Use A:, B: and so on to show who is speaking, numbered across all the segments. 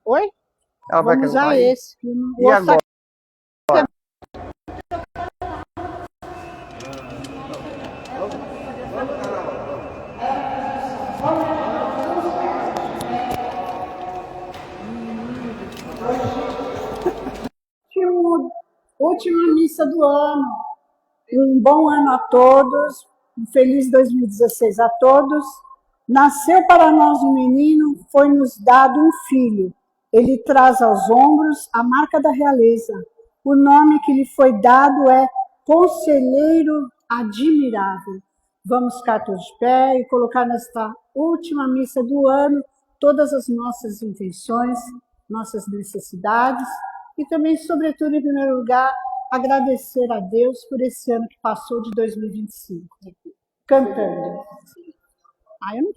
A: Oi?
B: Ela vai
A: Vamos
B: cantar
A: a
B: aí?
A: esse. O
B: E
A: outro tá
B: agora?
A: última missa do ano. Um bom ano a todos. Um feliz 2016 a todos. Nasceu para nós um menino, foi-nos dado um filho. Ele traz aos ombros a marca da realeza. O nome que lhe foi dado é Conselheiro Admirável. Vamos ficar todos de pé e colocar nesta última missa do ano todas as nossas intenções, nossas necessidades e também, sobretudo, em primeiro lugar, agradecer a Deus por esse ano que passou de 2025. Cantando. Ah, eu não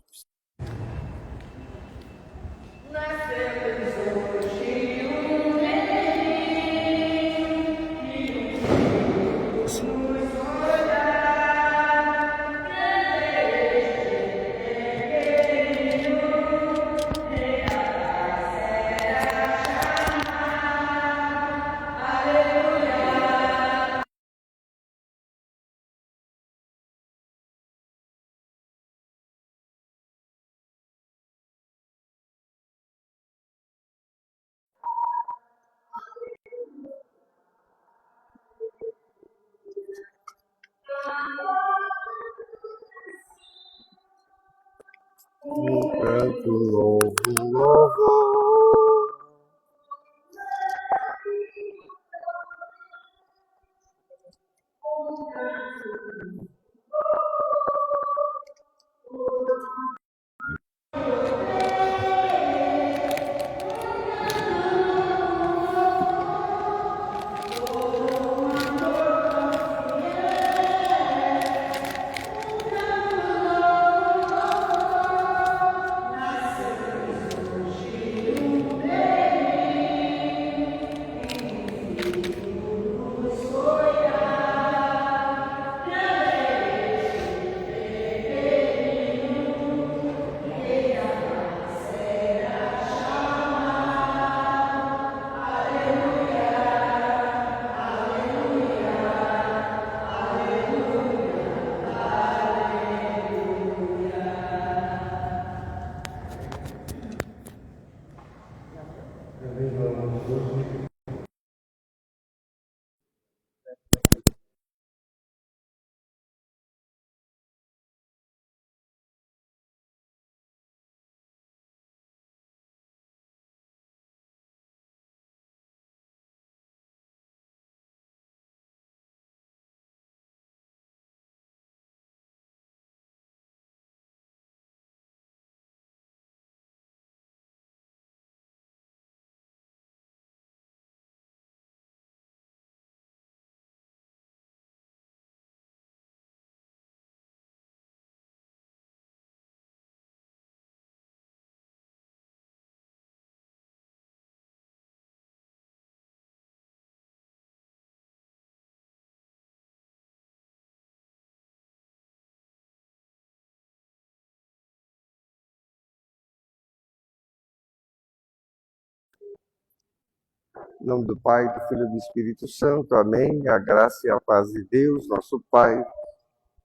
B: Canto louvo, louvor. Em nome do Pai, do Filho e do Espírito Santo. Amém. A graça e a paz de Deus, nosso Pai,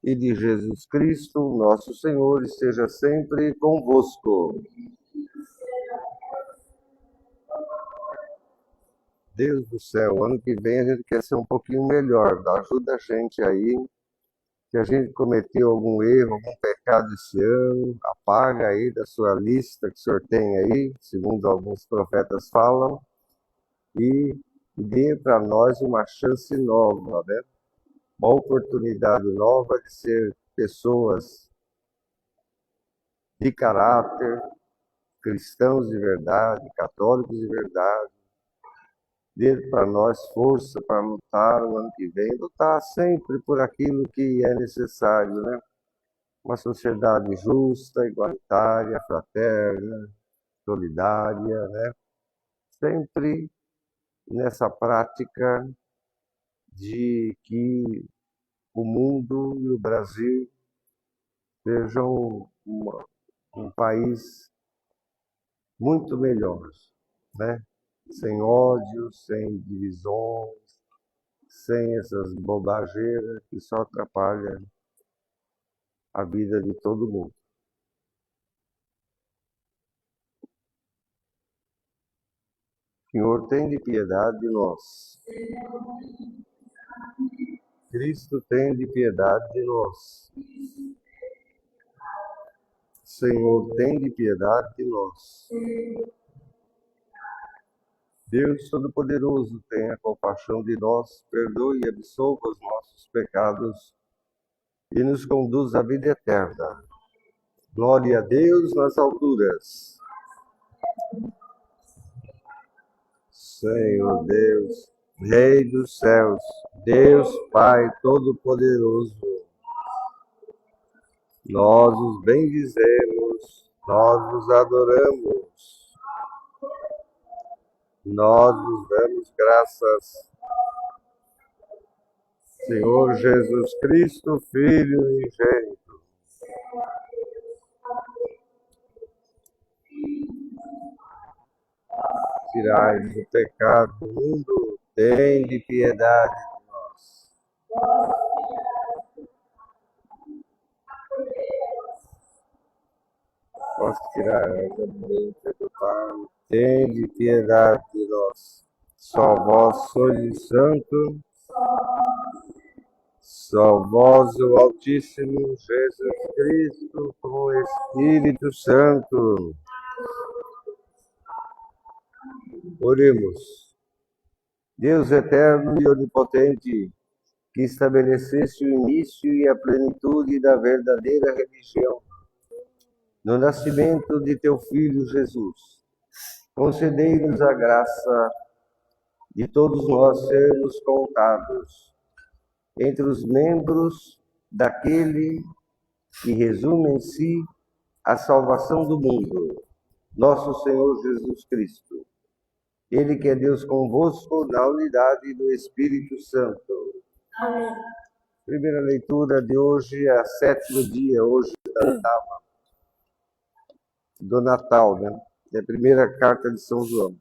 B: e de Jesus Cristo, nosso Senhor, esteja sempre convosco. Deus do céu, ano que vem a gente quer ser um pouquinho melhor. Ajuda a gente aí. Se a gente cometeu algum erro, algum pecado esse ano, apaga aí da sua lista que o senhor tem aí, segundo alguns profetas falam, e dê para nós uma chance nova, né? Uma oportunidade nova de ser pessoas de caráter, cristãos de verdade, católicos de verdade. Dê para nós força para lutar o ano que vem, lutar sempre por aquilo que é necessário, né? Uma sociedade justa, igualitária, fraterna, solidária, né? Sempre nessa prática de que o mundo e o Brasil sejam um país muito melhor, né? Sem ódio, sem divisões, sem essas bobageiras que só atrapalham a vida de todo mundo. Senhor, tem de piedade de nós. Cristo, tem de piedade de nós. Senhor, tem de piedade de nós. Deus Todo-Poderoso, tenha compaixão de nós, perdoe e absolva os nossos pecados e nos conduz à vida eterna. Glória a Deus nas alturas. Senhor Deus, Rei dos céus, Deus Pai Todo-Poderoso, nós os bendizemos, nós os adoramos, nós os damos graças. Senhor Jesus Cristo, Filho unigênito, tirai o pecado do mundo, tende piedade de nós. Posso tirar a mente do Pai, tende piedade de nós. Só vós sois santo, só vós o Altíssimo Jesus Cristo, com o Espírito Santo. Oremos. Deus eterno e onipotente, que estabeleceste o início e a plenitude da verdadeira religião, no nascimento de teu Filho Jesus, concedei-nos a graça de todos nós sermos contados entre os membros daquele que resume em si a salvação do mundo, nosso Senhor Jesus Cristo. Ele que é Deus convosco na unidade do Espírito Santo.
C: Amém.
B: Primeira leitura de hoje é a 7º dia, hoje do Natal, né? É a primeira carta de São João.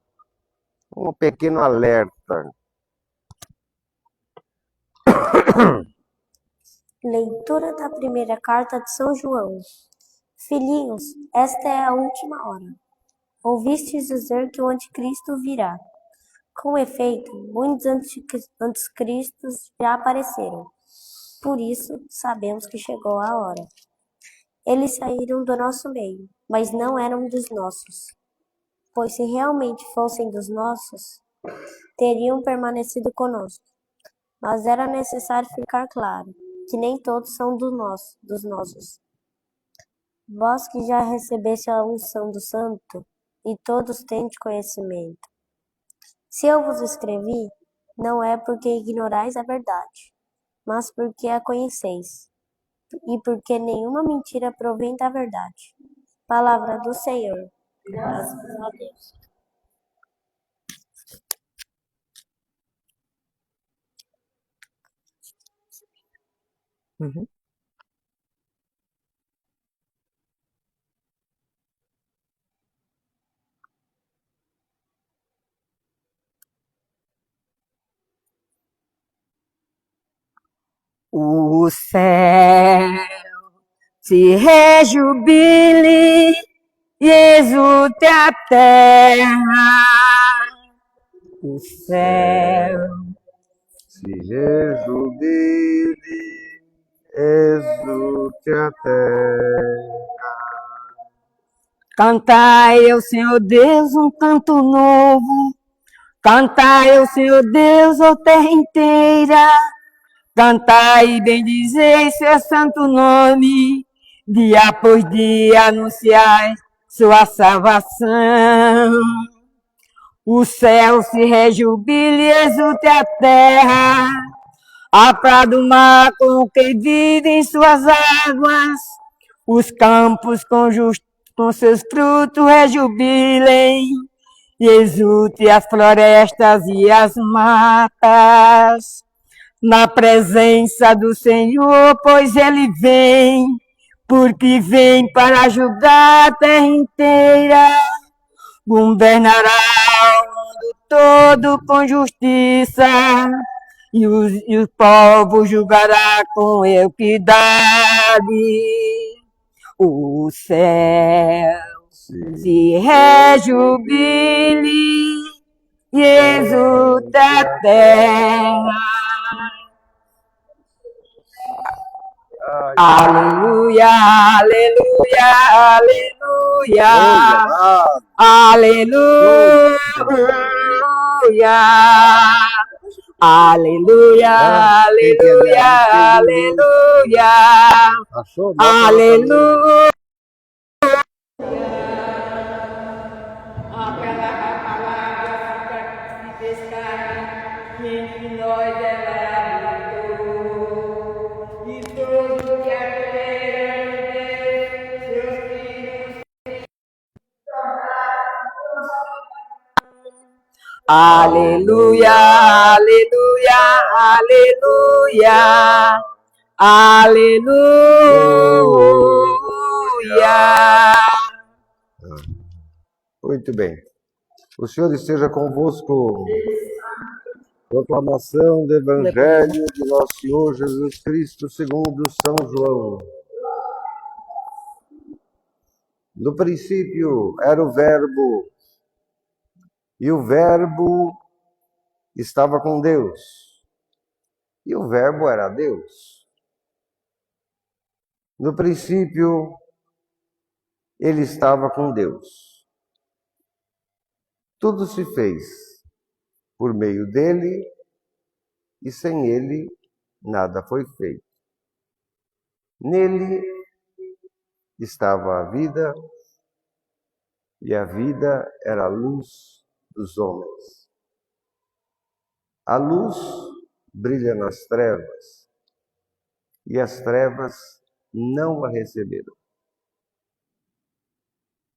B: Um pequeno alerta.
C: Leitura da primeira carta de São João. Filhinhos, esta é a última hora. Ouvistes dizer que o anticristo virá. Com efeito, muitos anticristos já apareceram. Por isso, sabemos que chegou a hora. Eles saíram do nosso meio, mas não eram dos nossos. Pois se realmente fossem dos nossos, teriam permanecido conosco. Mas era necessário ficar claro que nem todos são dos nossos. Vós que já recebeste a unção do Santo, e todos tendes conhecimento. Se eu vos escrevi, não é porque ignorais a verdade, mas porque a conheceis, e porque nenhuma mentira provém da verdade. Palavra do Senhor. Graças a Deus.
D: O céu se rejubile e exulte a terra. O céu
B: Se rejubile, exulte a terra.
D: cantai ao Senhor Deus um canto novo. Cantai ao Senhor Deus, ó terra inteira. Cantai e bendizei seu santo nome, dia após dia anunciai sua salvação. O céu se rejubile e exulte a terra, a praia do mar com quem vive em suas águas, os campos com seus frutos rejubilem, e exulte as florestas e as matas. Na presença do Senhor, pois Ele vem, porque vem para ajudar a terra inteira. governará o mundo todo com justiça, e os povos julgará com equidade. O céu se rejubile e exulta a terra. Aleluia, aleluia, aleluia, aleluia, aleluia, aleluia, aleluia, aleluia. Aquela palavra se fez carne, entre nós ela habitou, e todos que acolheram Deus, seus filhos, aleluia, aleluia, aleluia, aleluia.
B: Muito bem. O Senhor esteja convosco. Proclamação do Evangelho de nosso Senhor Jesus Cristo segundo São João. No princípio era o Verbo, e o Verbo estava com Deus, e o Verbo era Deus. No princípio, ele estava com Deus. Tudo se fez por meio dele, e sem ele nada foi feito. Nele estava a vida, e a vida era a luz dos homens. A luz brilha nas trevas, e as trevas não a receberam.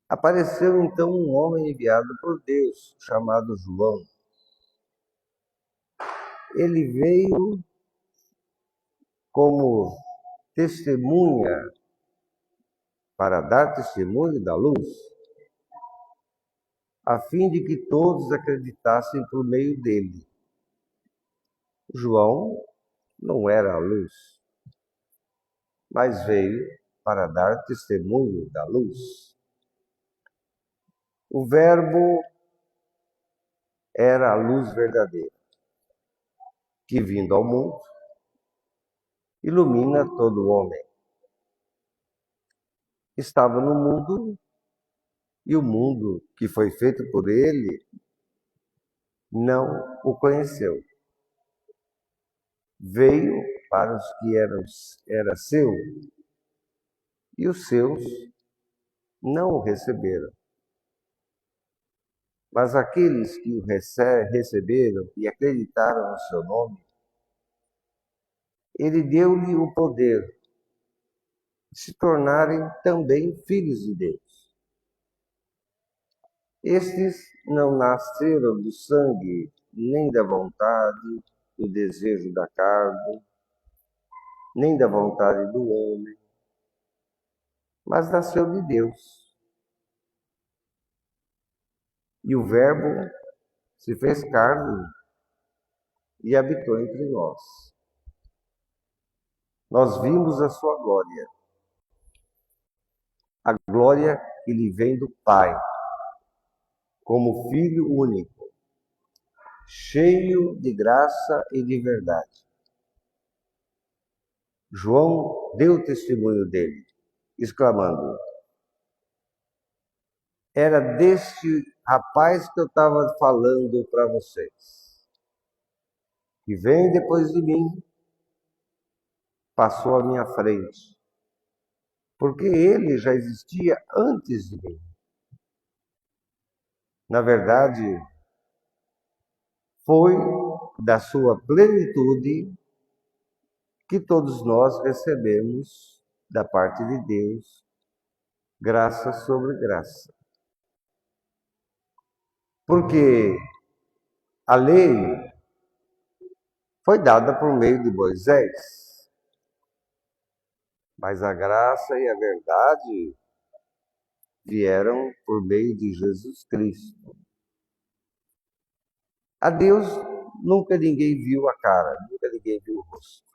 B: Apareceu então um homem enviado por Deus, chamado João. Ele veio como testemunha, para dar testemunho da luz, a fim de que todos acreditassem por meio dele. João não era a luz, mas veio para dar testemunho da luz. O Verbo era a luz verdadeira, que vindo ao mundo, ilumina todo homem. Estava no mundo, e o mundo que foi feito por ele não o conheceu. Veio para os que era seu, e os seus não o receberam. Mas aqueles que o receberam e acreditaram no seu nome, ele deu-lhe o poder de se tornarem também filhos de Deus. Estes não nasceram do sangue, nem da vontade, do desejo da carne, nem da vontade do homem, mas nasceu de Deus. E o Verbo se fez carne e habitou entre nós. Nós vimos a sua glória, a glória que lhe vem do Pai, como Filho único, cheio de graça e de verdade. João deu testemunho dele, exclamando: era deste rapaz que eu estava falando para vocês, que vem depois de mim, passou à minha frente, porque ele já existia antes de mim. Na verdade, foi da sua plenitude que todos nós recebemos da parte de Deus, graça sobre graça. Porque a lei foi dada por meio de Moisés, mas a graça e a verdade vieram por meio de Jesus Cristo. A Deus nunca ninguém viu a cara, nunca ninguém viu o rosto.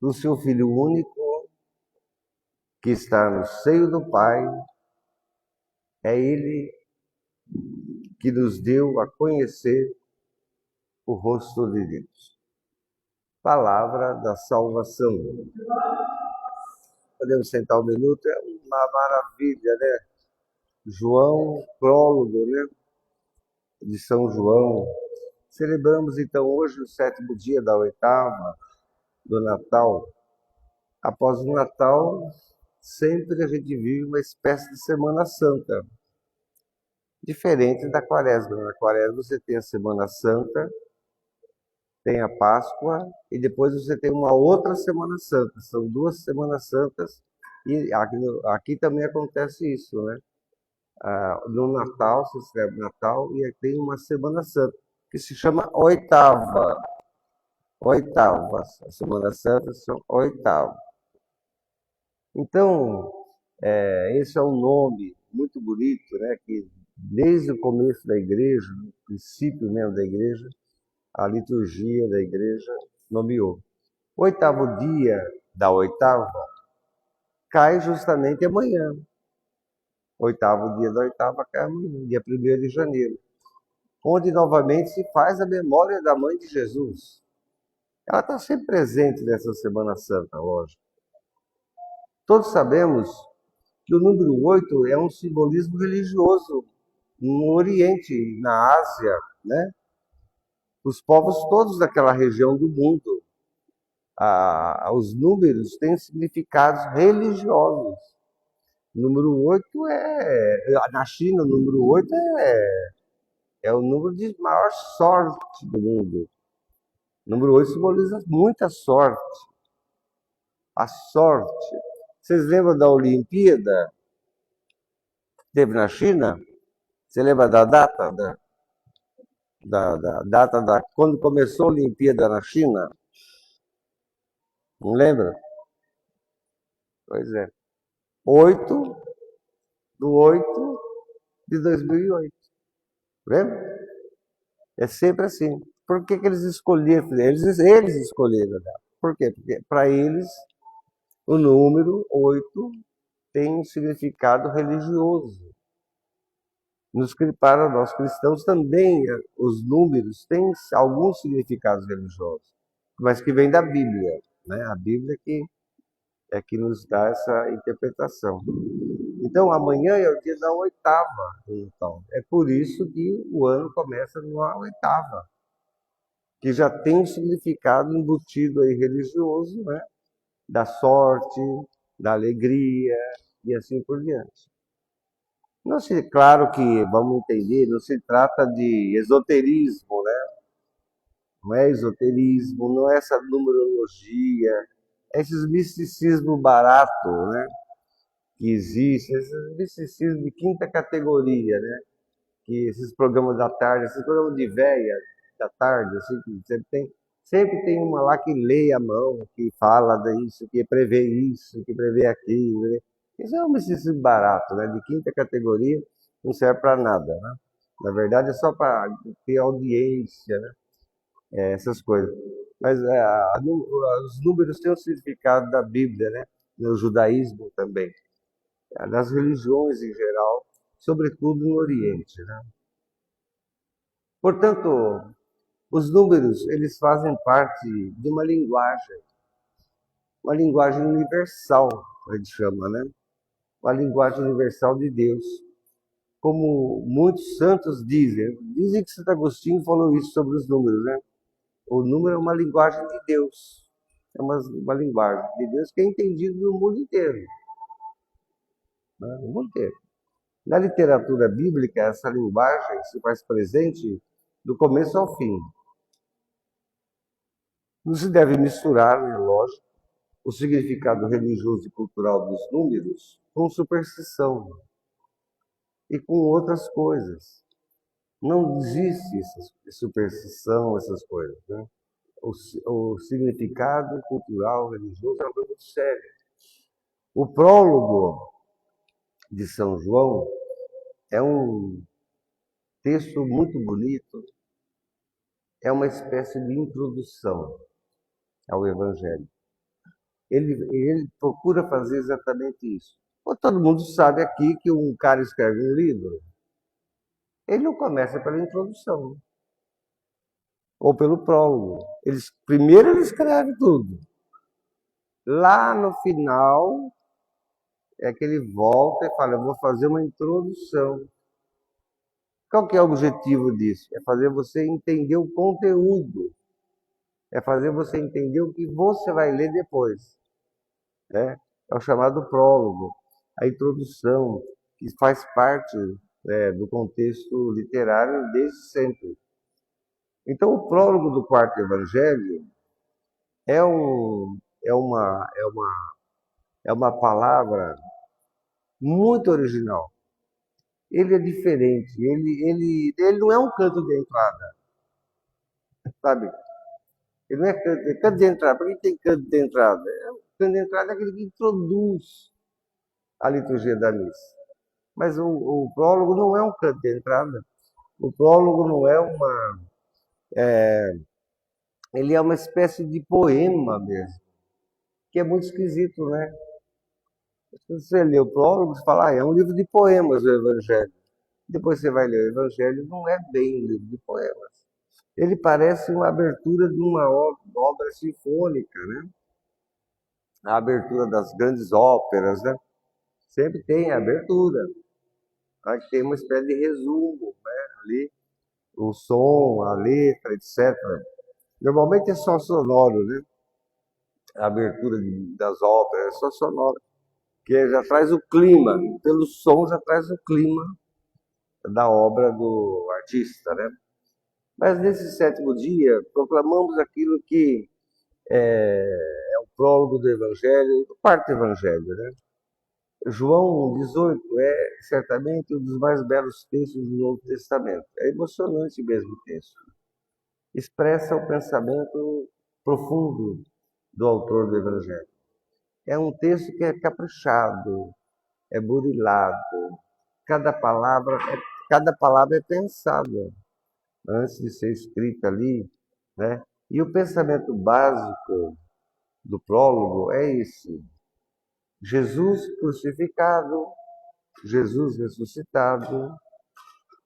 B: Do seu Filho único, que está no seio do Pai, é Ele que nos deu a conhecer o rosto de Deus. Palavra da salvação. Podemos sentar um minuto? É uma maravilha, né? João, prólogo, né? De São João. Celebramos então hoje o 7º dia da 8ª do Natal. Após o Natal, sempre a gente vive uma espécie de Semana Santa, diferente da Quaresma. Na Quaresma você tem a Semana Santa, tem a Páscoa e depois você tem uma outra Semana Santa. São 2 Semanas Santas e aqui também acontece isso, né? No Natal, se celebra o Natal e tem uma Semana Santa que se chama Oitava. Oitavas. As Semanas Santas são oitavas. Então, esse é um nome muito bonito, né? Que desde o começo da igreja, no princípio mesmo da igreja, a liturgia da igreja nomeou. O 8º dia da 8ª cai justamente amanhã. 8º dia da 8ª cai amanhã, dia 1º de janeiro, onde novamente se faz a memória da mãe de Jesus. Ela está sempre presente nessa Semana Santa, lógico. Todos sabemos que o número 8 é um simbolismo religioso no Oriente, na Ásia, né? Os povos todos daquela região do mundo, os números têm significados religiosos. O número 8 na China, o número 8 é o número de maior sorte do mundo. O número 8 simboliza muita sorte. A sorte. Vocês lembram da Olimpíada que teve na China? Você lembra da data? Da data quando começou a Olimpíada na China? Não lembra? Pois é. 8/8/2008. Lembra? É sempre assim. Por que eles escolheram? Eles escolheram a data. Por quê? Porque para eles o número 8 tem um significado religioso. Para nós cristãos também, os números têm alguns significados religiosos, mas que vem da Bíblia, né? A Bíblia que nos dá essa interpretação. Então, amanhã é o dia da 8ª. Então, é por isso que o ano começa numa 8ª, que já tem um significado embutido aí religioso, né? Da sorte, da alegria e assim por diante. Claro que, vamos entender, não se trata de esoterismo, né? Não é esoterismo, não é essa numerologia, é esses misticismo barato, né? Que existe, esses misticismo de 5ª categoria, né? Que esses programas da tarde, esses programas de véia da tarde, assim, que sempre tem uma lá que lê a mão, que fala disso, que prevê isso, que prevê aquilo, né? Isso é um misticismo barato, né? De 5ª categoria, não serve para nada, né? Na verdade é só para ter audiência, né? Essas coisas. Mas os números têm o significado da Bíblia, né? No judaísmo também, nas religiões em geral, sobretudo no Oriente, né? Portanto, os números, eles fazem parte de uma linguagem universal, a gente chama, né? Uma linguagem universal de Deus. Como muitos santos dizem que Santo Agostinho falou isso sobre os números, né? O número é uma linguagem de Deus. É uma linguagem de Deus que é entendida no mundo inteiro. Né? No mundo inteiro. Na literatura bíblica, essa linguagem se faz presente do começo ao fim. Não se deve misturar, é lógico, o significado religioso e cultural dos números com superstição e com outras coisas. Não existe superstição, essas coisas, né? O significado cultural religioso é uma coisa muito séria. O prólogo de São João é um texto muito bonito, é uma espécie de introdução ao Evangelho. Ele procura fazer exatamente isso. Todo mundo sabe aqui que um cara escreve um livro, ele não começa pela introdução ou pelo prólogo. Primeiro ele escreve tudo. Lá no final é que ele volta e fala: eu vou fazer uma introdução. Qual que é o objetivo disso? É fazer você entender o conteúdo. É fazer você entender o que você vai ler depois. Né? É o chamado prólogo, a introdução, que faz parte do contexto literário desde sempre. Então, o prólogo do quarto evangelho é, um, é uma palavra muito original. Ele é diferente, ele não é um canto de entrada, sabe? Ele não é canto de entrada. Por que tem canto de entrada? Canto de entrada é aquele que introduz a liturgia da missa. Mas o prólogo não é um canto de entrada. O prólogo não é uma. Ele é uma espécie de poema mesmo, que é muito esquisito, né? Se você lê o prólogo, você fala: é um livro de poemas o Evangelho. Depois você vai ler o Evangelho, não é bem um livro de poemas. Ele parece uma abertura de uma obra sinfônica, né? A abertura das grandes óperas, né? Sempre tem a abertura. Aí tem uma espécie de resumo, né? Ali, o som, a letra, etc. Normalmente é só sonoro, né? A abertura das óperas é só sonoro, que já traz o clima, pelo som já traz o clima da obra do artista, né? Mas nesse sétimo dia, proclamamos aquilo que é o prólogo do Evangelho, do quarto Evangelho, né? João 18 é certamente um dos mais belos textos do Novo Testamento. É emocionante mesmo o texto. Expressa o pensamento profundo do autor do Evangelho. É um texto que é caprichado, é burilado. Cada palavra é pensada antes de ser escrita ali, né? E o pensamento básico do prólogo é esse: Jesus crucificado, Jesus ressuscitado,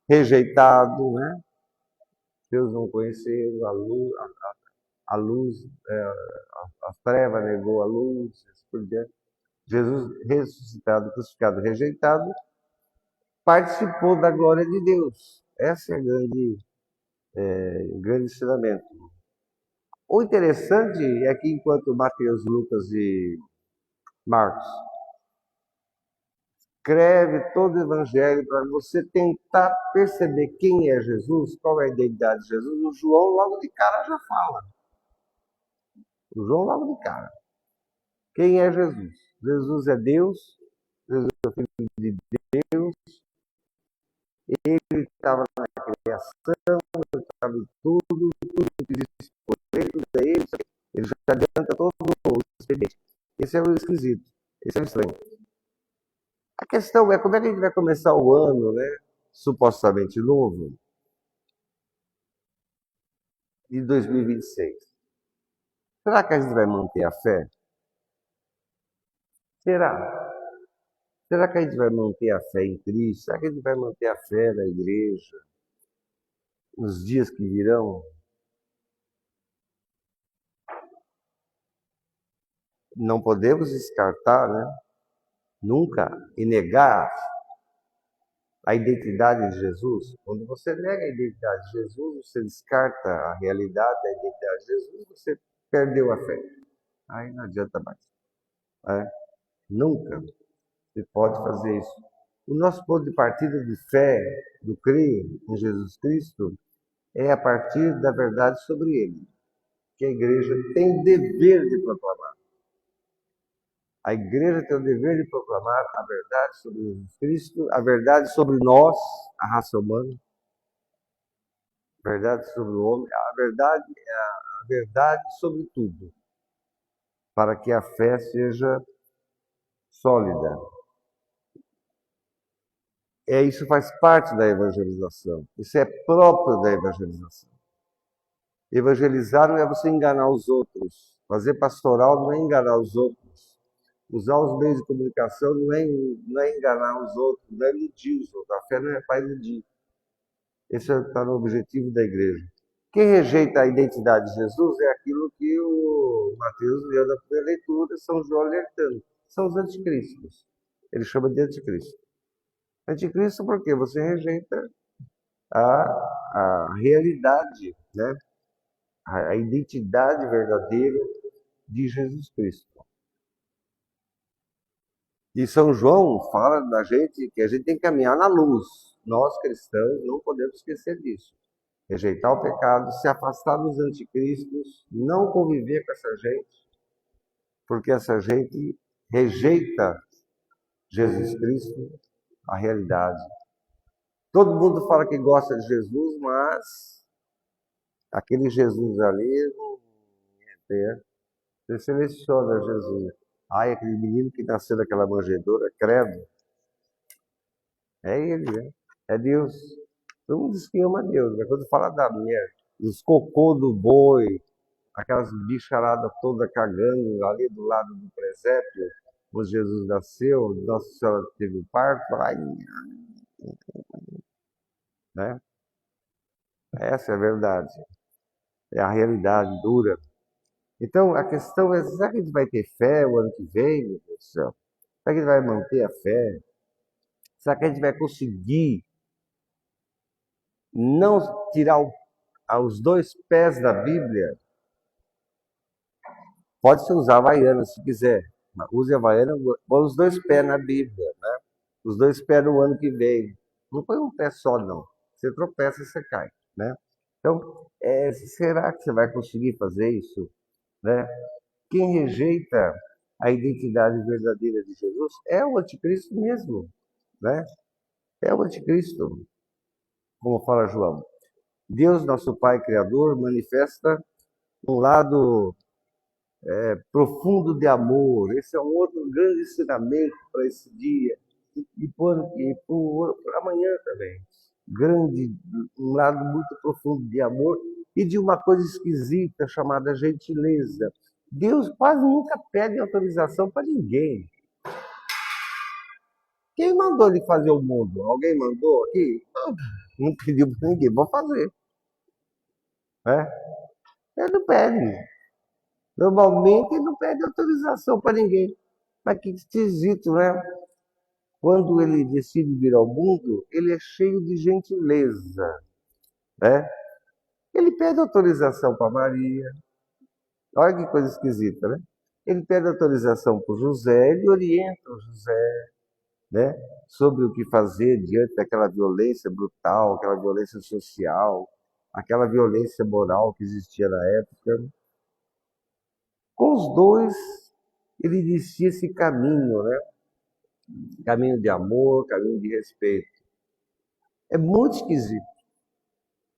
B: rejeitado, né? Deus não conheceu, a luz, a treva negou a luz, assim por diante. Jesus ressuscitado, crucificado, rejeitado, participou da glória de Deus. Esse é o grande ensinamento. O interessante é que enquanto Mateus, Lucas e Marcos escreve todo o evangelho para você tentar perceber quem é Jesus, qual é a identidade de Jesus, o João logo de cara já fala. O João logo de cara. Quem é Jesus? Jesus é Deus, Jesus é o Filho de Deus, ele estava na criação, ele estava em tudo que existe por ele, tudo é ele, ele já adianta todo o expediente. Esse é o esquisito, esse é o estranho. A questão é como é que a gente vai começar o ano, né? Supostamente novo, de 2026. Será que a gente vai manter a fé? Será? Será que a gente vai manter a fé em Cristo? Será que a gente vai manter a fé na igreja nos dias que virão? Não podemos descartar, né? Nunca, e negar a identidade de Jesus. Quando você nega a identidade de Jesus, você descarta a realidade da identidade de Jesus, você perdeu a fé. Aí não adianta mais. Né? Nunca se pode fazer isso. O nosso ponto de partida de fé, do crer em Jesus Cristo, é a partir da verdade sobre ele, que a igreja tem o dever de proclamar. A igreja tem o dever de proclamar a verdade sobre Jesus Cristo, a verdade sobre nós, a raça humana, a verdade sobre o homem, a verdade sobre tudo, para que a fé seja sólida. Isso faz parte da evangelização. Isso é próprio da evangelização. Evangelizar não é você enganar os outros. Fazer pastoral não é enganar os outros. Usar os meios de comunicação não é enganar os outros, não é iludir os outros. A fé não é para iludir. Esse está no objetivo da igreja. Quem rejeita a identidade de Jesus é aquilo que o Mateus leu na primeira leitura, São João alertando. São os anticristos. Ele chama de anticristo. Anticristo porque você rejeita a realidade, né? A identidade verdadeira de Jesus Cristo. E São João fala da gente que a gente tem que caminhar na luz. Nós cristãos não podemos esquecer disso. Rejeitar o pecado, se afastar dos anticristos, não conviver com essa gente, porque essa gente rejeita Jesus Cristo, a realidade. Todo mundo fala que gosta de Jesus, mas aquele Jesus ali não é. Você seleciona Jesus. Ai, aquele menino que nasceu daquela manjedoura, credo. É ele, né? É Deus. Todo mundo diz que ama Deus, mas quando fala da mulher, os cocô do boi, aquelas bicharada toda cagando ali do lado do presépio, quando Jesus nasceu, Nossa Senhora teve o parto, ai, né? Essa é a verdade. É a realidade dura. Então, a questão é, será que a gente vai ter fé o ano que vem, meu Deus do céu? Será que a gente vai manter a fé? Será que a gente vai conseguir não tirar os dois pés da Bíblia? Pode-se usar a Havaiana se quiser, mas use a Havaiana, põe os dois pés na Bíblia, né? Os dois pés no ano que vem. Não põe um pé só, não. Você tropeça, você cai, né? Então, será que você vai conseguir fazer isso, né? Quem rejeita a identidade verdadeira de Jesus é o anticristo mesmo, né? É o anticristo, como fala João. Deus, nosso Pai Criador, manifesta um lado profundo de amor. Esse é um outro grande ensinamento para esse dia e por amanhã também. Um lado muito profundo de amor e de uma coisa esquisita chamada gentileza. Deus quase nunca pede autorização para ninguém. Quem mandou ele fazer o mundo? Alguém mandou aqui? Não pediu para ninguém, vou fazer. Né? Ele não pede. Normalmente ele não pede autorização para ninguém. Mas que esquisito, né? Quando ele decide vir ao mundo, ele é cheio de gentileza. Né? Ele pede autorização para Maria. Olha que coisa esquisita, né? Ele pede autorização para o José, ele orienta o José, né? Sobre o que fazer diante daquela violência brutal, aquela violência social, aquela violência moral que existia na época. Com os dois, ele inicia esse caminho, né? Caminho de amor, caminho de respeito. É muito esquisito,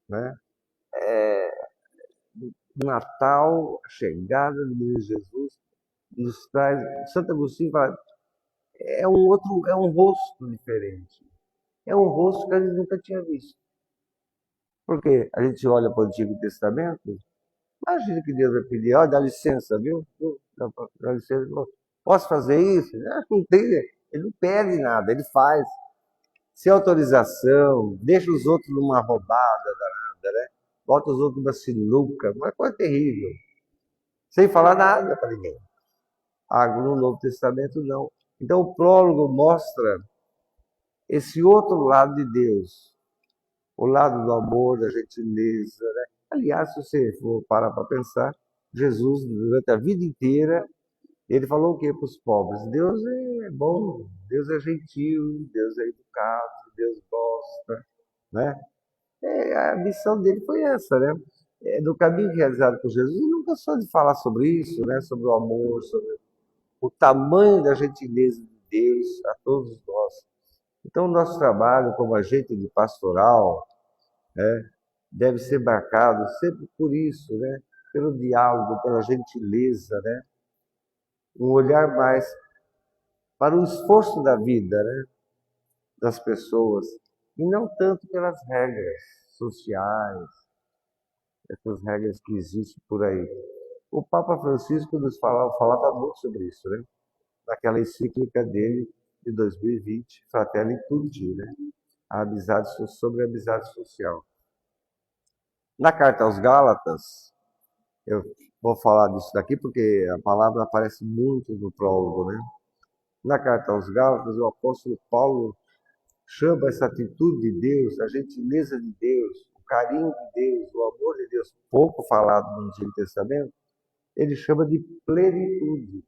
B: né? Natal, a chegada do menino Jesus, nos traz. Santo Agostinho fala, é um rosto diferente. É um rosto que a gente nunca tinha visto. Porque a gente olha para o Antigo Testamento, imagina que Deus vai pedir, ó, dá licença, viu? Dá licença, posso fazer isso? Não tem, ele não pede nada, ele faz. Sem autorização, deixa os outros numa roubada danada, né? Bota os outros numa sinuca, uma coisa terrível. Sem falar nada para ninguém. No Novo Testamento, não. Então, o prólogo mostra esse outro lado de Deus. O lado do amor, da gentileza, né? Aliás, se você for parar para pensar, Jesus, durante a vida inteira, ele falou o quê para os pobres? Deus é bom, Deus é gentil, Deus é educado, Deus gosta, né? A missão dele foi essa, né? No caminho realizado por Jesus, ele não cansou de falar sobre isso, né? Sobre o amor, sobre o tamanho da gentileza de Deus a todos nós. Então, o nosso trabalho como agente de pastoral, né, deve ser marcado sempre por isso, né? Pelo diálogo, pela gentileza, né? Um olhar mais para o esforço da vida, né? das pessoas, e não tanto pelas regras sociais, essas regras que existem por aí. O Papa Francisco nos falava muito sobre isso, né? Naquela encíclica dele de 2020, Fratelli Tutti, né? Sobre a amizade social. Na carta aos Gálatas, eu vou falar disso daqui porque a palavra aparece muito no prólogo, né? Na carta aos Gálatas, o apóstolo Paulo chama essa atitude de Deus, a gentileza de Deus, o carinho de Deus, o amor de Deus, pouco falado no Antigo Testamento, ele chama de plenitude.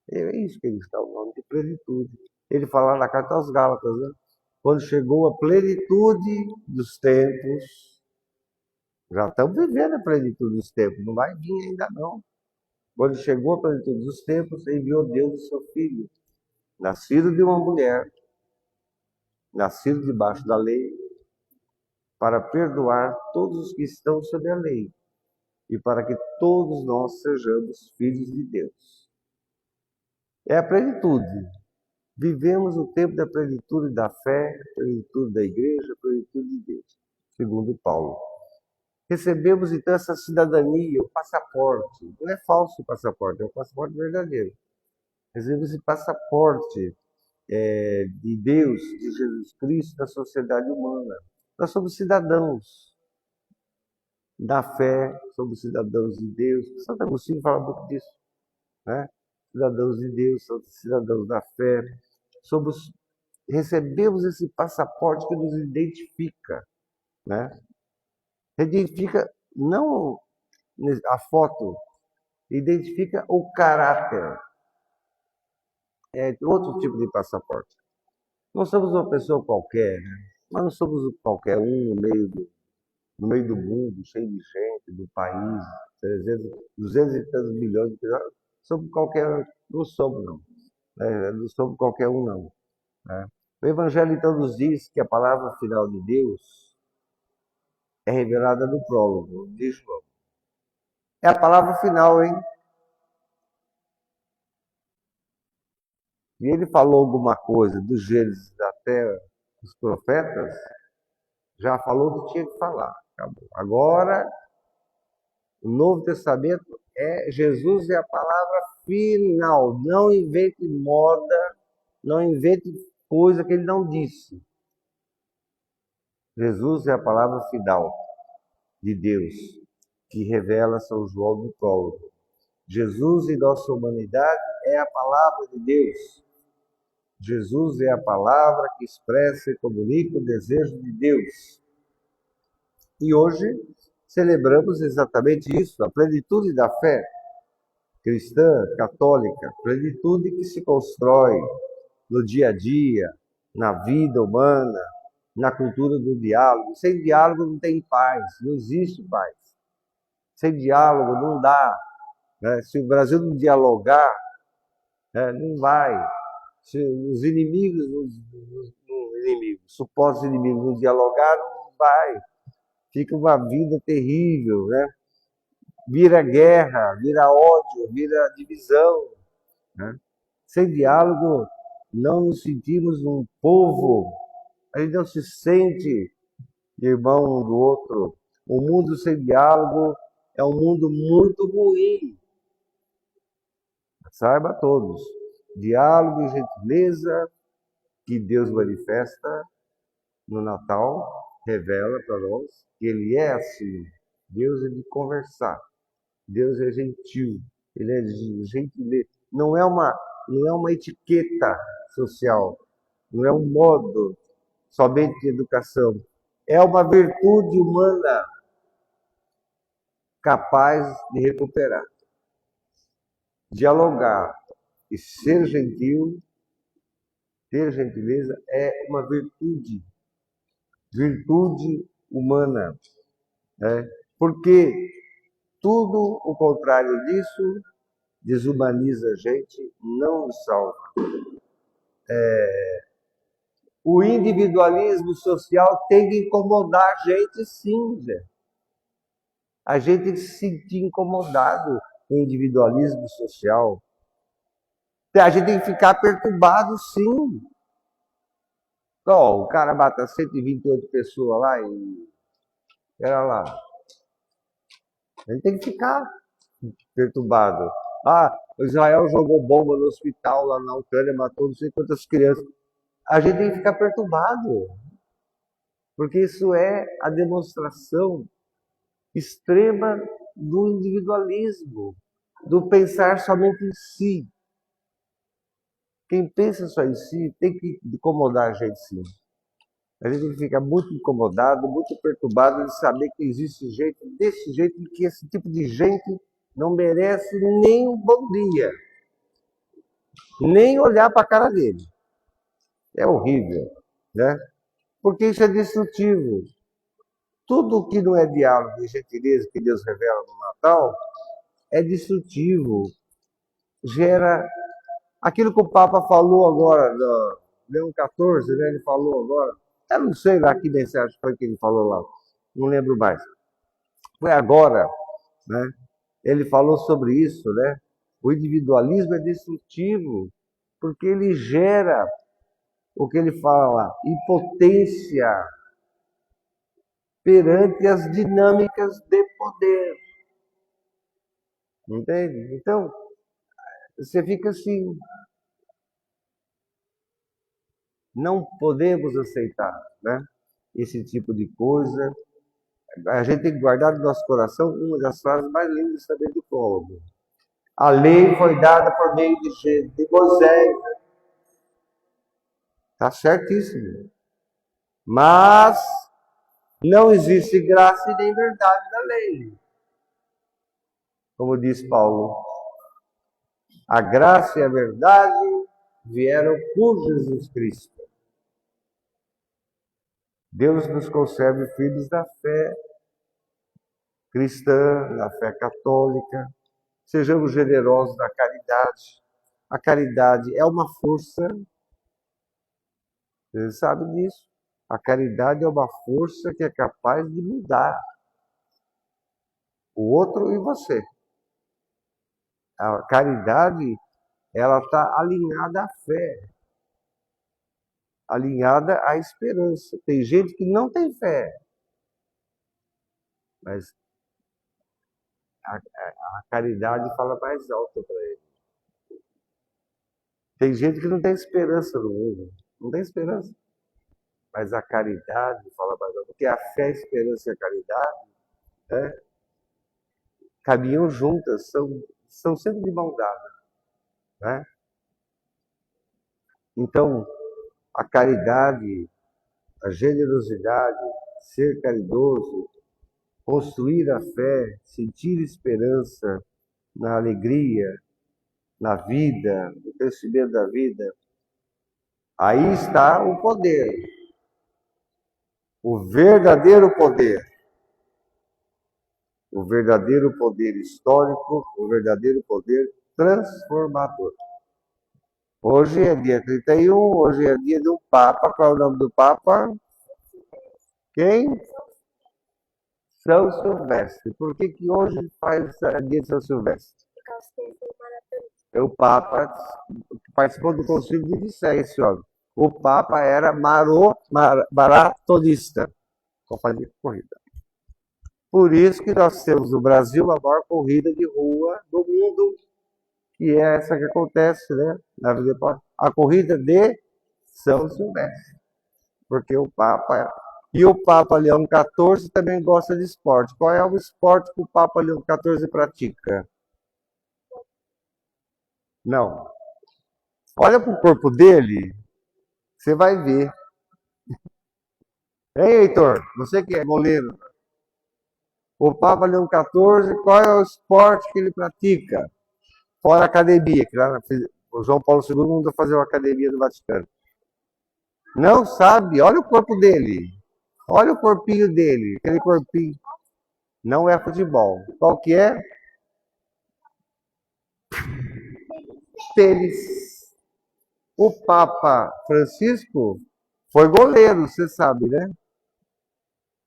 B: É isso que ele está falando, de plenitude. Ele fala na carta aos Gálatas, né? Quando chegou a plenitude dos tempos, já estamos vivendo a plenitude dos tempos, não vai vir ainda não. Quando chegou a plenitude dos tempos, enviou Deus o seu Filho, nascido de uma mulher, nascido debaixo da lei, para perdoar todos os que estão sob a lei e para que todos nós sejamos filhos de Deus. É a plenitude. Vivemos o tempo da plenitude da fé, a plenitude da igreja, a plenitude de Deus, segundo Paulo. Recebemos então essa cidadania, o passaporte. Não é falso o passaporte, é o passaporte verdadeiro. Recebemos esse passaporte de Deus, de Jesus Cristo, da sociedade humana. Nós somos cidadãos da fé, somos cidadãos de Deus. Santo Agostinho fala muito disso, né? Cidadãos de Deus, cidadãos da fé. Recebemos esse passaporte que nos identifica, né? Identifica não a foto, identifica o caráter. É outro tipo de passaporte. Não somos uma pessoa qualquer, né? Nós não somos qualquer um no meio do mundo, cheio de gente, do país, 200 e tantos milhões de pessoas. Somos qualquer um, não somos não. Não somos qualquer um não. Né? O Evangelho então nos diz que a palavra final de Deus é revelada no prólogo de João. É a palavra final, hein? E ele falou alguma coisa do Gênesis até os profetas, já falou o que tinha que falar. Acabou. Agora, o Novo Testamento Jesus é a palavra final. Não invente moda, não invente coisa que ele não disse. Jesus é a palavra final de Deus, que revela São João do prólogo. Jesus e nossa humanidade é a palavra de Deus. Jesus é a palavra que expressa e comunica o desejo de Deus. E hoje celebramos exatamente isso, a plenitude da fé cristã, católica, plenitude que se constrói no dia a dia, na vida humana, na cultura do diálogo. Sem diálogo não tem paz, não existe paz. Sem diálogo não dá. Né? Se o Brasil não dialogar, não vai. Se os inimigos, supostos inimigos não dialogar, não vai. Fica uma vida terrível, né? Vira guerra, vira ódio, vira divisão. Né? Sem diálogo, não nos sentimos um povo. A gente não se sente irmão um do outro. O mundo sem diálogo é um mundo muito ruim. Saiba todos. Diálogo e gentileza que Deus manifesta no Natal, revela para nós que Ele é assim. Deus é de conversar. Deus é gentil. Ele é de gentileza. Não é uma etiqueta social. Não é um modo somente de educação. É uma virtude humana capaz de recuperar. Dialogar e ser gentil, ter gentileza, é uma virtude humana. Porque tudo o contrário disso desumaniza a gente, não nos salva. O individualismo social tem que incomodar a gente, sim, Zé. A gente tem que se sentir incomodado com o individualismo social. A gente tem que ficar perturbado, sim. Ó, o cara mata 128 pessoas lá e. Pera lá. Ele tem que ficar perturbado. Ah, o Israel jogou bomba no hospital lá na Ucrânia, matou não sei quantas crianças. A gente tem que ficar perturbado, porque isso é a demonstração extrema do individualismo, do pensar somente em si. Quem pensa só em si tem que incomodar a gente, sim. A gente fica muito incomodado, muito perturbado de saber que existe gente desse jeito e que esse tipo de gente não merece nem um bom dia, nem olhar para a cara dele. É horrível, né? Porque isso é destrutivo. Tudo que não é diálogo e gentileza que Deus revela no Natal é destrutivo. Gera aquilo que o Papa falou agora, no Leão XIV, né? Ele falou agora. Eu não sei lá que mensagem foi que ele falou lá. Não lembro mais. Foi agora, né? Ele falou sobre isso, né? O individualismo é destrutivo, porque ele gera o que ele fala, impotência perante as dinâmicas de poder. Entende? Então, você fica assim. Não podemos aceitar, né? Esse tipo de coisa. A gente tem que guardar no nosso coração uma das frases mais lindas também do povo. A lei foi dada por meio de Moisés. Está certíssimo. Mas não existe graça e nem verdade na lei. Como diz Paulo, a graça e a verdade vieram por Jesus Cristo. Deus nos conserve filhos da fé cristã, da fé católica. Sejamos generosos na caridade. A caridade é uma força, você sabe disso. A caridade é uma força que é capaz de mudar o outro e você. A caridade, ela está alinhada à fé, alinhada à esperança. Tem gente que não tem fé, mas a caridade fala mais alto para ele. Tem gente que não tem esperança no mundo, não tem esperança. Mas a caridade fala mais alto, porque a fé, a esperança e a caridade, né, caminham juntas, são sempre de mão dada, né? Então, a caridade, a generosidade, ser caridoso, construir a fé, sentir esperança na alegria, na vida, no crescimento da vida, aí está o poder, o verdadeiro poder. O verdadeiro poder histórico, o verdadeiro poder transformador. Hoje é dia 31, hoje é dia do Papa. Qual é o nome do Papa? Quem? São Silvestre. Por que hoje faz dia de São Silvestre? O Papa participou do Concílio de Nicéia, esse homem. O Papa era maratonista, companhia de corrida. Por isso que nós temos no Brasil a maior corrida de rua do mundo, que é essa que acontece, né? A corrida de São Silvestre. Porque o Papa... E o Papa Leão XIV também gosta de esporte. Qual é o esporte que o Papa Leão XIV pratica? Não. Olha para o corpo dele, você vai ver. Ei, Heitor, você que é goleiro. O Papa Leão XIV, qual é o esporte que ele pratica? Fora a academia, que lá o João Paulo II mandou fazer uma academia no Vaticano. Não sabe, olha o corpo dele. Olha o corpinho dele, aquele corpinho. Não é futebol. Qual que é? Tênis. O Papa Francisco foi goleiro, você sabe, né?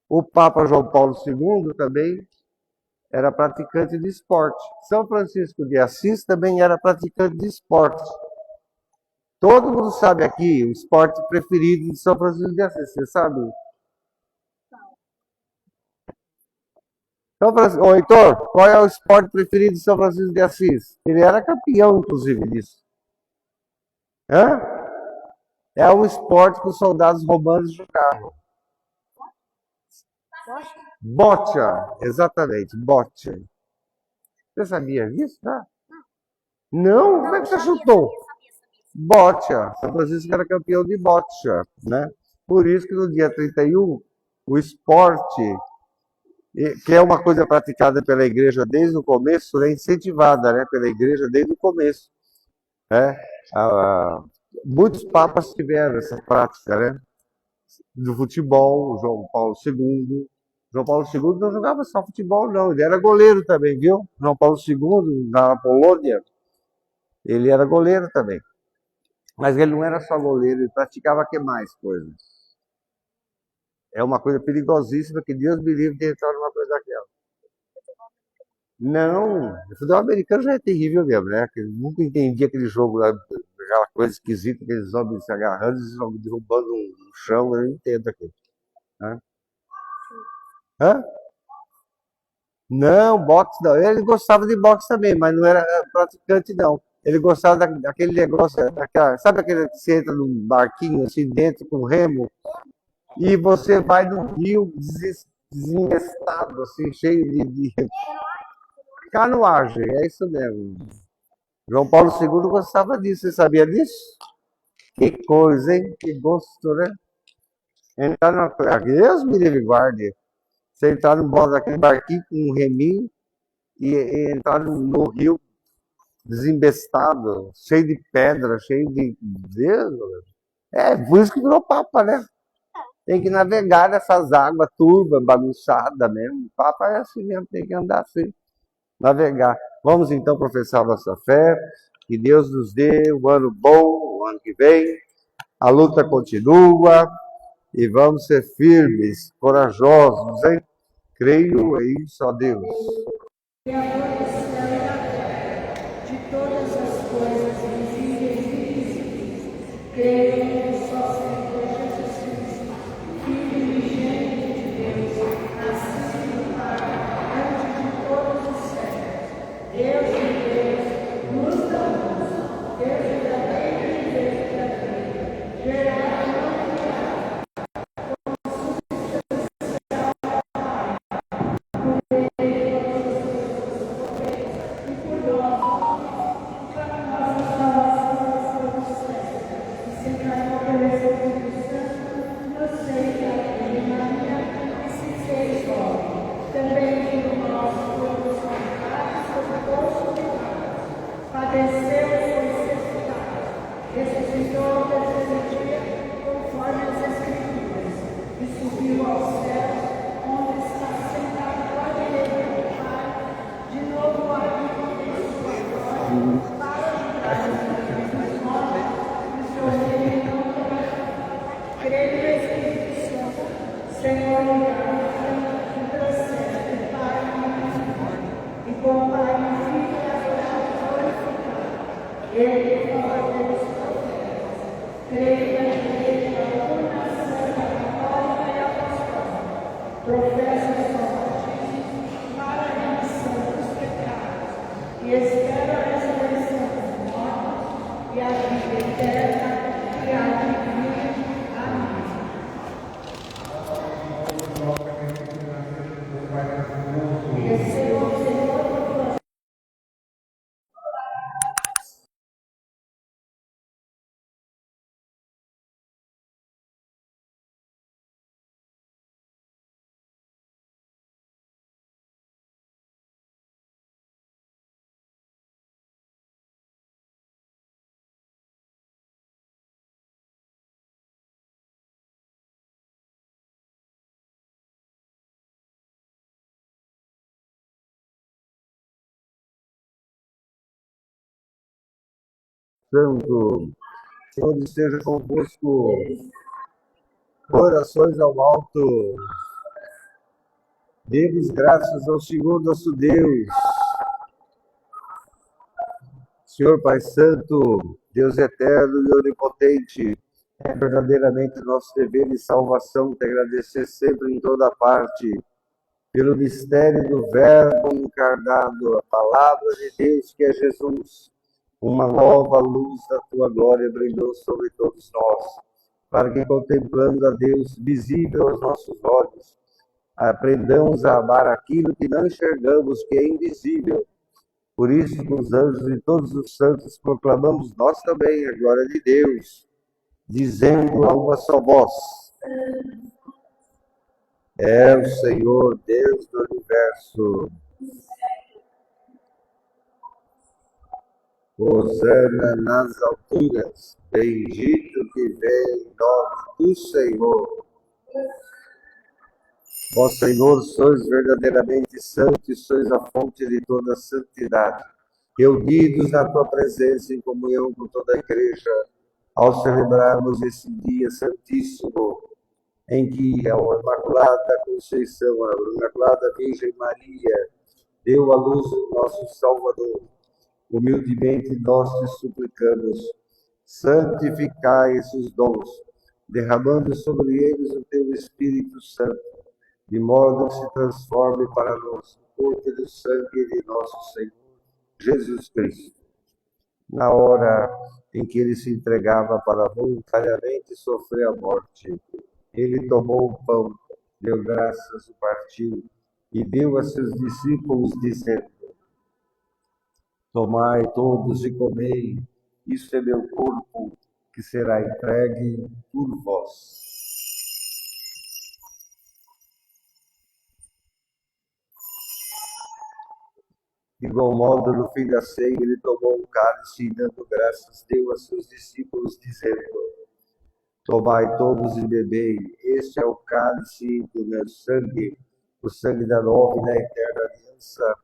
B: O Papa João Paulo II também era praticante de esporte. São Francisco de Assis também era praticante de esporte. Todo mundo sabe aqui o esporte preferido de São Francisco de Assis, você sabe? Ô, Heitor, qual é o esporte preferido de São Francisco de Assis? Ele era campeão, inclusive, disso. Hã? É um esporte que os soldados romanos jogavam. Boccia, exatamente, boccia. Você sabia disso? Tá? Não? Como é que você chutou? Boccia. São Francisco era campeão de boccia, né? Por isso que no dia 31, o esporte, que é uma coisa praticada pela igreja desde o começo, é incentivada, né, pela igreja desde o começo. Né? Muitos papas tiveram essa prática, né? Do futebol, João Paulo II. João Paulo II não jogava só futebol, não. Ele era goleiro também, viu? João Paulo II, na Polônia, ele era goleiro também. Mas ele não era só goleiro, ele praticava que mais coisas. É uma coisa perigosíssima que Deus me livre de entrar numa coisa daquela. Não, o futebol americano já é terrível mesmo, né? Eu nunca entendi aquele jogo lá, aquela coisa esquisita, aqueles homens se agarrando e derrubando no chão, eu não entendo aquilo. Né? Hã? Não, boxe não. Ele gostava de boxe também, mas não era praticante, não. Ele gostava daquele negócio, sabe aquele que você entra num barquinho assim dentro com remo e você vai no rio desinvestado, assim, cheio de canoagem, é isso mesmo. João Paulo II gostava disso, você sabia disso? Que coisa, hein? Que gosto, né? Entrar na... Deus me livre guarde. Você entrar naquele barquinho com um reminho e entrar no rio desembestado, cheio de pedra, cheio de... Deus, é, por isso que virou papa, né? Tem que navegar nessas águas turvas, bagunçadas mesmo. O papa é assim mesmo, tem que andar assim, navegar. Vamos então professar nossa fé, que Deus nos dê um ano bom, o ano que vem. A luta continua e vamos ser firmes, corajosos, hein? Creio em só Deus.
A: De todas as coisas visíveis e invisíveis, creio em só Senhor Jesus Cristo, Filho unigênito de Deus, nascido do Pai, antes de todos os séculos, Deus de Deus, luz da luz, Deus verdadeiro e Deus verdadeiro, gerado e não criado, e por nós, para nossa salvação dos céus, e se encarnou pelo Espírito Santo, nos fez a Maria e se fez homem. Também por nós fomos colocados sob o poço de pecado, padeceu e foi sepultado, ressuscitou ao terceiro dia, conforme as Escrituras, e subiu aos céus, onde está sentado à direita do Pai, de novo há de vir sua glória, para julgar os mortos e o seu reino não terá. Creio no Espírito Santo, Senhor e que procede, Pai e com o Pai e o Filho e a glorificado. Ele que fala pelos profetas. Creio na igreja, una santa, católica e apostólica. Professo só batismo para a remissão dos pecados. E espero a ressurreição dos mortos e a vida eterna que há de vir. Amém. Receba o Senhor.
B: Santo, Senhor esteja convosco, orações ao alto, demos graças ao Senhor nosso Deus. Senhor Pai Santo, Deus eterno e onipotente, é verdadeiramente nosso dever e salvação te agradecer sempre em toda parte pelo mistério do Verbo encarnado, a palavra de Deus que é Jesus. Uma nova luz da tua glória brilhou sobre todos nós, para que, contemplando a Deus visível aos nossos olhos, aprendamos a amar aquilo que não enxergamos, que é invisível. Por isso, com os anjos e todos os santos, proclamamos nós também a glória de Deus, dizendo a uma só voz: é o Senhor, Deus do universo. Hosana nas alturas, bendito que vem em nome do Senhor. Ó Senhor, sois verdadeiramente santo e sois a fonte de toda santidade. Reunidos na tua presença em comunhão com toda a igreja, ao celebrarmos esse dia santíssimo, em que a Imaculada Conceição, a Imaculada Virgem Maria, deu à luz o nosso Salvador. Humildemente nós te suplicamos, santificai esses dons, derramando sobre eles o teu Espírito Santo, de modo que se transforme para nós o corpo e o sangue de nosso Senhor Jesus Cristo. Na hora em que ele se entregava para voluntariamente sofrer a morte, ele tomou o pão, deu graças, o partiu e deu a seus discípulos, dizendo: tomai todos e comei, isso é meu corpo, que será entregue por vós. De igual modo, no fim da ceia, ele tomou um cálice e, dando graças, deu a seus discípulos, dizendo: tomai todos e bebei, este é o cálice do meu sangue, o sangue da nova e da eterna aliança,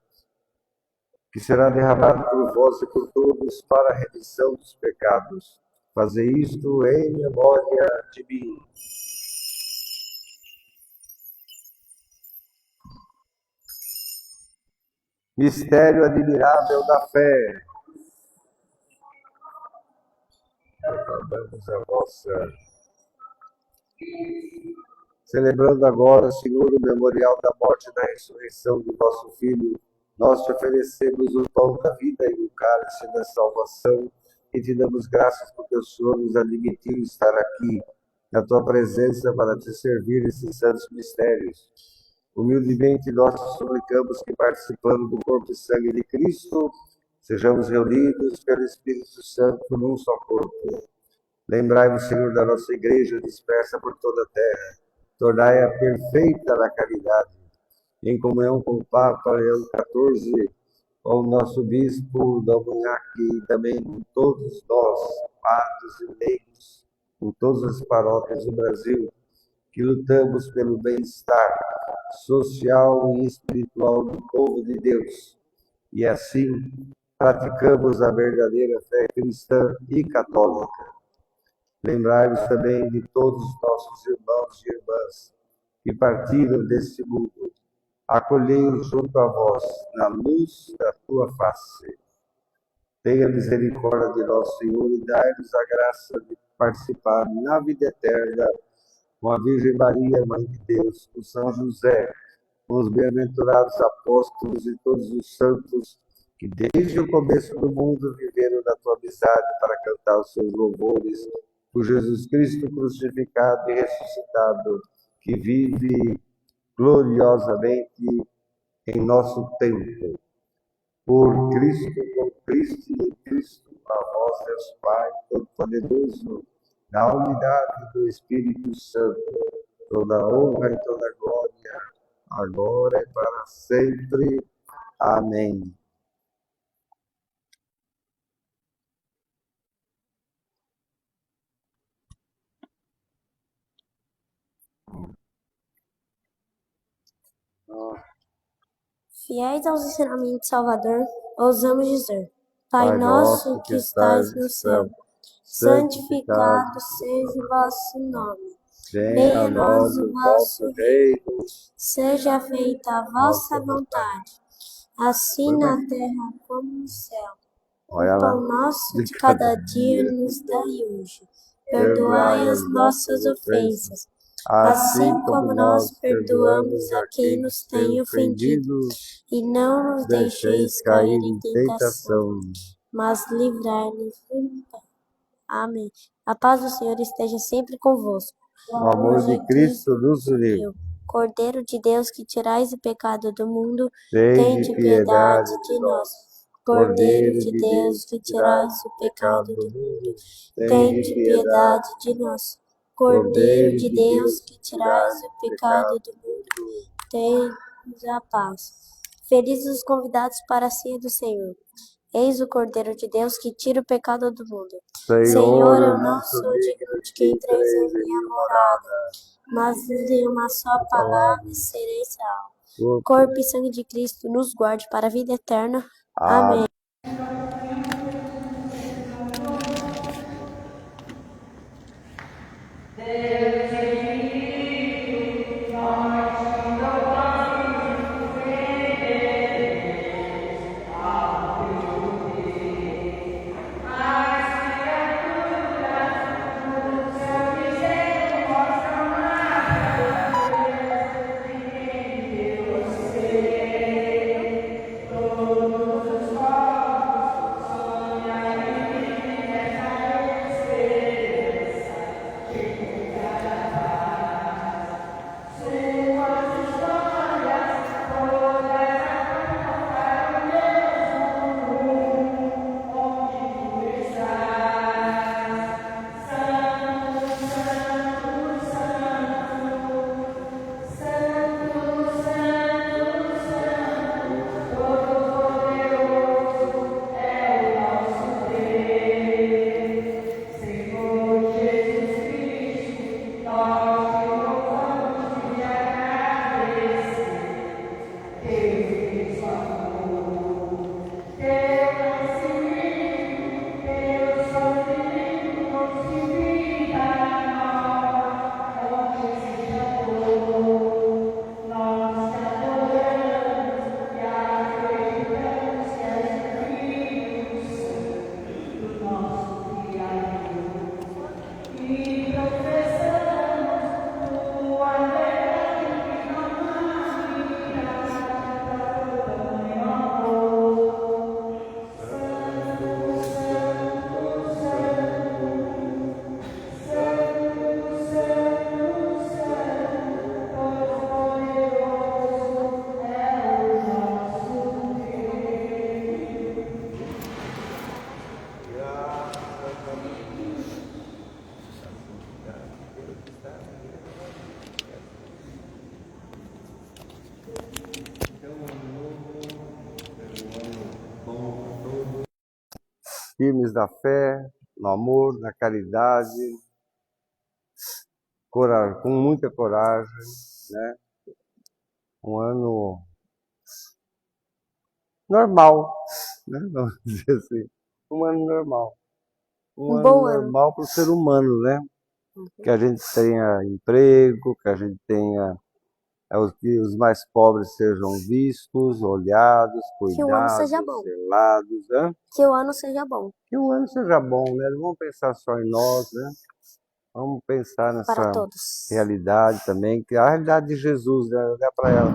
B: que será derramado por vós e por todos para a remissão dos pecados. Fazei isto em memória de mim. Mistério admirável da fé. Acabamos a vossa. Celebrando agora, Senhor, o memorial da morte e da ressurreição do vosso Filho, nós te oferecemos o pão da vida e o cálice da salvação e te damos graças porque o Senhor nos admitiu estar aqui, na tua presença, para te servir esses santos mistérios. Humildemente nós te suplicamos que, participando do corpo e sangue de Cristo, sejamos reunidos pelo Espírito Santo num só corpo. Lembrai-vos, Senhor, da nossa igreja dispersa por toda a terra. Tornai-a perfeita na caridade, em comunhão com o Papa Leão XIV, com o nosso Bispo Dalmunhac e também com todos nós, padres e leigos, com todas as paróquias do Brasil, que lutamos pelo bem-estar social e espiritual do povo de Deus. E assim praticamos a verdadeira fé cristã e católica. Lembrai-vos também de todos os nossos irmãos e irmãs que partiram deste mundo. Acolhei-os junto a vós, na luz da tua face. Tenha misericórdia de nosso Senhor e dai-nos a graça de participar na vida eterna com a Virgem Maria, Mãe de Deus, com São José, com os bem-aventurados apóstolos e todos os santos que desde o começo do mundo viveram na tua amizade para cantar os seus louvores, por Jesus Cristo crucificado e ressuscitado, que vive gloriosamente em nosso tempo. Por Cristo, com Cristo e em Cristo, a vós, Deus Pai Todo-Poderoso, na unidade do Espírito Santo, toda honra e toda glória, agora e para sempre. Amém.
C: Fiéis aos ensinamentos do Salvador, ousamos dizer: Pai nosso que estais no céu, santificado seja o vosso nome. Venha a nós o vosso reino, seja feita a vossa vontade, assim na terra como no céu.
B: Olha
C: O
B: lá.
C: pão nosso de cada dia nos dai hoje. Perdoai as nossas ofensas, assim como nós perdoamos a quem nos tem ofendido. E não nos deixeis cair em tentação, mas livrai-nos do mal. Amém. A paz do Senhor esteja sempre convosco.
B: O amor de Cristo nos uniu.
C: Cordeiro de Deus, que tirais o pecado do mundo,
B: Tende piedade
C: de nós. Cordeiro de Deus, que tirais o pecado do mundo, tende piedade de nós. Cordeiro de Deus, que tirais o pecado do mundo, tende a paz. Felizes os convidados para a ceia do Senhor. Eis o Cordeiro de Deus que tira o pecado do mundo. Senhor, eu não sou digno de que entreis em minha morada, mas de uma só palavra serei salvo. Corpo e sangue de Cristo nos guarde para a vida eterna. Amém.
B: Firmes da fé, no amor, na caridade, com muita coragem, né? Um ano normal, né? Vamos dizer assim. Um ano normal. Um ano
C: bom ano.
B: normal para o ser humano, né? Que a gente tenha emprego, que a gente tenha que os mais pobres sejam vistos, olhados,
C: Que o ano seja
B: cuidados,
C: bom.
B: zelados, né?
C: Que o ano seja bom
B: Que o ano seja bom, né? Não vamos pensar só em nós, né? Vamos pensar
C: para
B: nessa
C: todos.
B: realidade também, que é a realidade de Jesus, né? Olhar para ela.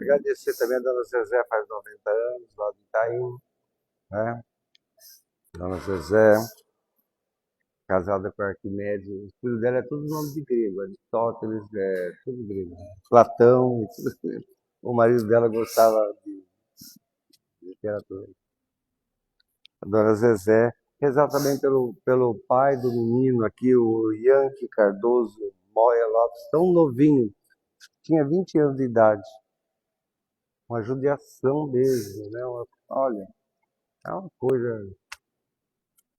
B: Agradecer também a Dona Zezé, faz 90 anos, lá de Itaim, né? Dona Zezé, casada com Arquimedes, o filho dela é tudo nome de grego, Aristóteles, tudo grego. Platão, e tudo grego. O marido dela gostava de literatura. A Dona Zezé, rezar também pelo pai do menino aqui, o Yankee Cardoso Moya Lopes, tão novinho, tinha 20 anos de idade. Uma judiação mesmo, né? Olha, é uma coisa,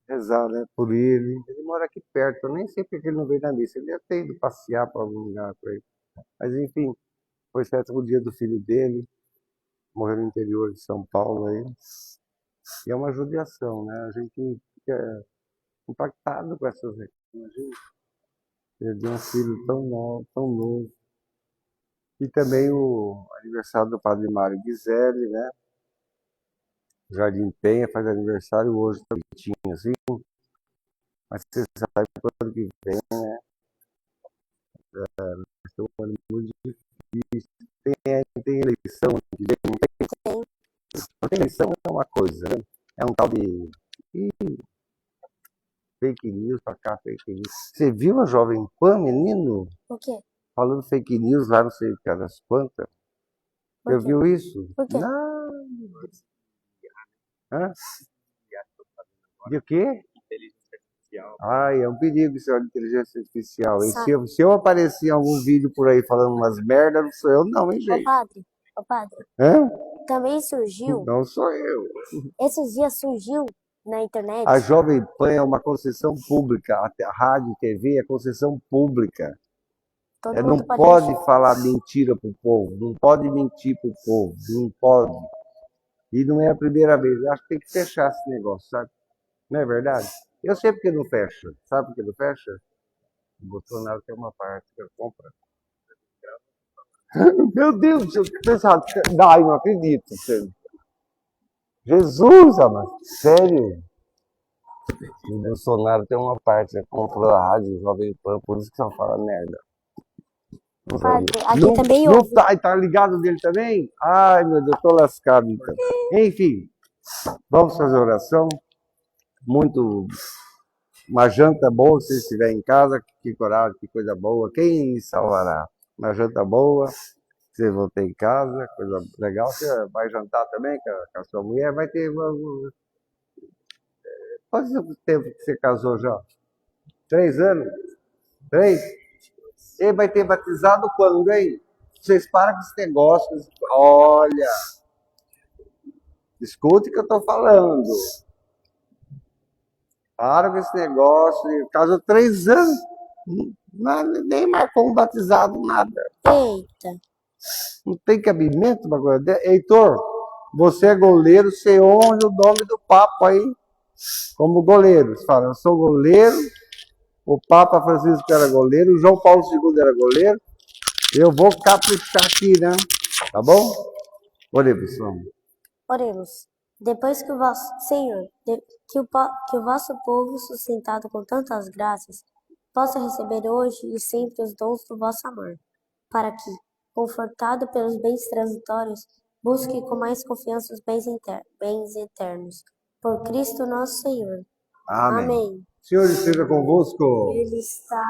B: rezar, né, por ele. Ele mora aqui perto, eu nem sei porque ele não veio na missa. Ele deve ter ido passear para algum lugar por aí. Mas enfim, foi certo o dia do filho dele, morreu no interior de São Paulo aí. E é uma judiação, né? A gente fica impactado com essas coisas. Imagina, perder um filho tão novo, tão novo. E também o aniversário do Padre Mário Ghiselli, né? Jardim Penha faz aniversário hoje, tá bonitinho assim. Mas você sabe que ano que vem, né? Vai ser um ano muito difícil. Tem eleição ano que vem, não tem? Não tem eleição é uma coisa, né? É um tal de fake news pra cá, fake news. Você viu a Jovem Pan, menino?
C: O quê?
B: Falando fake news lá, não sei o que das quantas.
C: Por
B: Eu
C: quê?
B: viu isso?
C: Por quê?
B: Não. Hã? De quê? Ai, é um perigo isso de inteligência artificial. E se eu aparecer em algum vídeo por aí falando umas merda, não sou eu não, hein, gente?
C: Ô padre,
B: Hã?
C: também surgiu,
B: Não sou eu.
C: esses dias surgiu na internet,
B: A Jovem Pan é uma concessão pública. A rádio e TV é concessão pública.
C: todo
B: Não
C: mundo pode
B: pode
C: mexer.
B: falar mentira pro povo. Não pode mentir pro povo. Não pode. E não é a primeira vez. Eu acho que tem que fechar esse negócio, sabe? Não é verdade? Eu sei porque não fecha. Sabe por que não fecha? O Bolsonaro tem uma parte que eu compro. Meu Deus, eu pensava, não, eu não acredito. Jesus, amado, sério. O Bolsonaro tem uma parte que comprou a rádio Jovem Pan, por isso que só fala merda.
C: Padre, aqui também houve.
B: Tá ligado dele também? Ai, meu Deus, tô lascado então. Enfim, vamos fazer oração. Uma janta boa, se estiver em casa, que coragem, que coisa boa. Quem me salvará? Uma janta boa, você voltar em casa, coisa legal. Você vai jantar também com a sua mulher, vai ter. Quanto tempo que você casou já? 3 anos? 3? Ele vai ter batizado quando, hein? Vocês param com esse negócio. Olha, escute o que eu estou falando. Para com esse negócio. Casou 3 anos. Nem marcou um batizado, nada.
C: Eita.
B: Não tem cabimento uma coisa dessa. Heitor, você é goleiro, você honra o nome do Papa aí. Como goleiro. Você fala, eu sou goleiro. O Papa Francisco era goleiro. O João Paulo II era goleiro. Eu vou caprichar aqui, né? Tá bom? Oremos, vamos.
C: Oremos. Depois que o vosso Senhor, que o vosso povo, sustentado com tantas graças, possa receber hoje e sempre os dons do vosso amor, para que, confortado pelos bens transitórios, busque com mais confiança os bens eternos. Por Cristo nosso Senhor.
B: Amém.
C: Amém.
B: Senhor esteja convosco.
C: Ele está.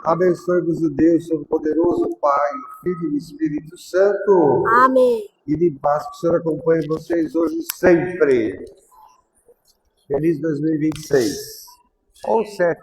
B: Abençoe-vos o Deus Todo-Poderoso, Pai, Filho e Espírito Santo.
C: Amém.
B: E de paz que o Senhor acompanhe vocês hoje e sempre. Feliz 2026. Ou 7.